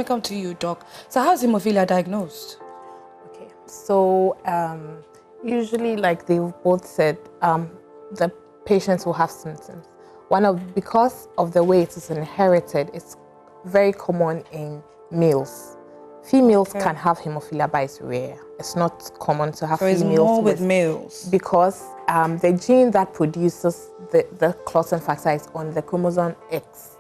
come to you, Doc. So how's hemophilia diagnosed? Okay, so usually, like they both said, the patients will have symptoms. Because of the way it is inherited, it's very common in males. Females can have hemophilia, but it's rare. It's not common to have females. So it's more with males? Because the gene that produces the clotting factor is on the chromosome X.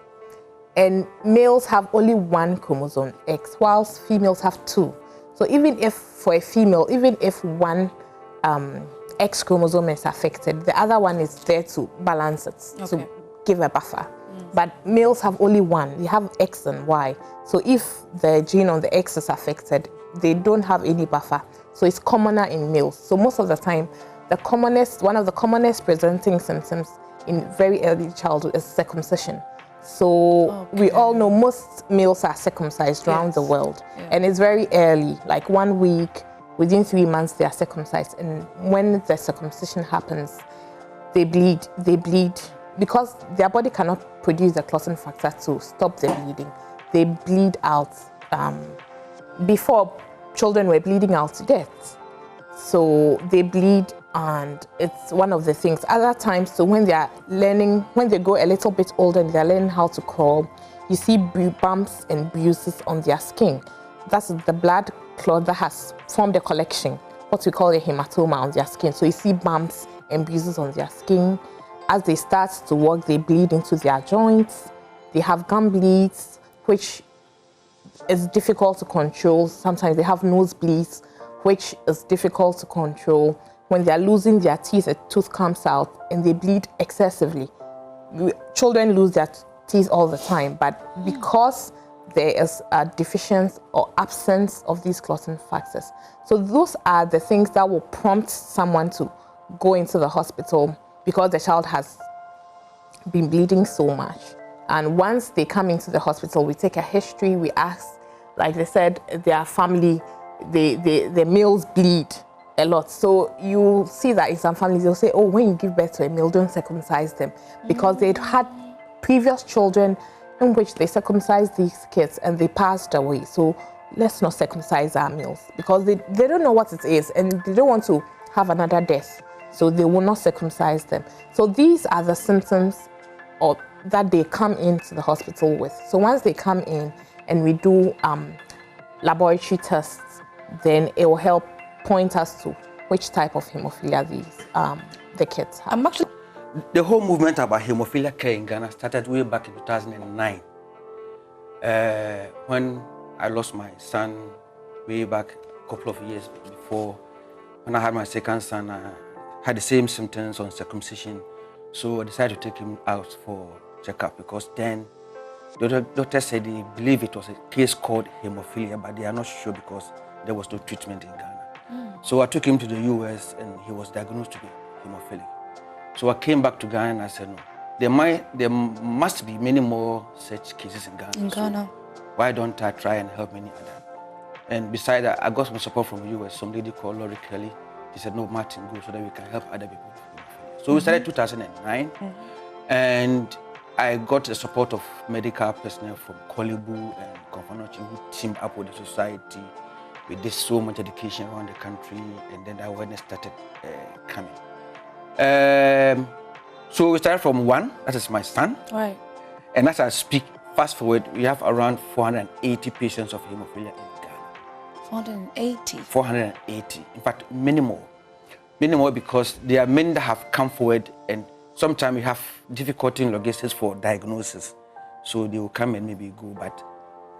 And males have only one chromosome X, whilst females have two. So even if, for a female, even if one X chromosome is affected, the other one is there to balance it, to give a buffer. But males have only one. They have X and Y. So if the gene on the X is affected, they don't have any buffer. So it's commoner in males. So most of the time, one of the commonest presenting symptoms in very early childhood is circumcision. So we all know most males are circumcised around the world. And it's very early, like 1 week, within 3 months they are circumcised. And when the circumcision happens, they bleed. Because their body cannot produce the clotting factor to stop the bleeding. They bleed out. Before, children were bleeding out to death. So they bleed, and it's one of the things. Other times, so when they go a little bit older and they're learning how to crawl, you see bumps and bruises on their skin. That's the blood clot that has formed a collection, what we call a hematoma on their skin. So you see bumps and bruises on their skin. As they start to walk, they bleed into their joints. They have gum bleeds, which is difficult to control. Sometimes they have nosebleeds, which is difficult to control. When they're losing their teeth, a tooth comes out and they bleed excessively. Children lose their teeth all the time, but because there is a deficiency or absence of these clotting factors. So those are the things that will prompt someone to go into the hospital because the child has been bleeding so much. And once they come into the hospital, we take a history, we ask, like they said, their family, the males bleed a lot. So you see that in some families, they'll say, oh, when you give birth to a male, don't circumcise them. Because they'd had previous children in which they circumcised these kids and they passed away. So let's not circumcise our males because they don't know what it is and they don't want to have another death. So they will not circumcise them. So these are the symptoms that they come into the hospital with. So once they come in and we do laboratory tests, then it will help point us to which type of hemophilia the kids have. The whole movement about hemophilia care in Ghana started way back in 2009 when I lost my son way back a couple of years before. When I had my second son, I had the same symptoms on circumcision. So I decided to take him out for checkup because then the doctor said they believe it was a case called hemophilia, but they are not sure because there was no treatment in Ghana. So I took him to the US and he was diagnosed to be hemophilic. So I came back to Ghana and I said, no, there must be many more such cases in Ghana. So why don't I try and help many others? And besides that, I got some support from the US, some lady called Lori Kelly. She said, no, Martin, go so that we can help other people with hemophilia. So we started 2009 and I got the support of medical personnel from Kolebu and Konfanochi who teamed up with the society. We did so much education around the country and then the awareness started coming. So we started from one, that is my son. Right. And as I speak, fast forward, we have around 480 patients of hemophilia in Ghana. 480? 480, in fact, many more. Many more because there are many that have come forward and sometimes we have difficulty in logistics for diagnosis. So they will come and maybe go, but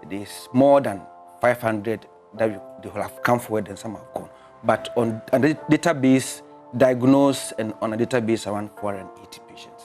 there's more than 500 that they will have come forward and some have gone. But on the database, diagnosed and on a database around 480 patients.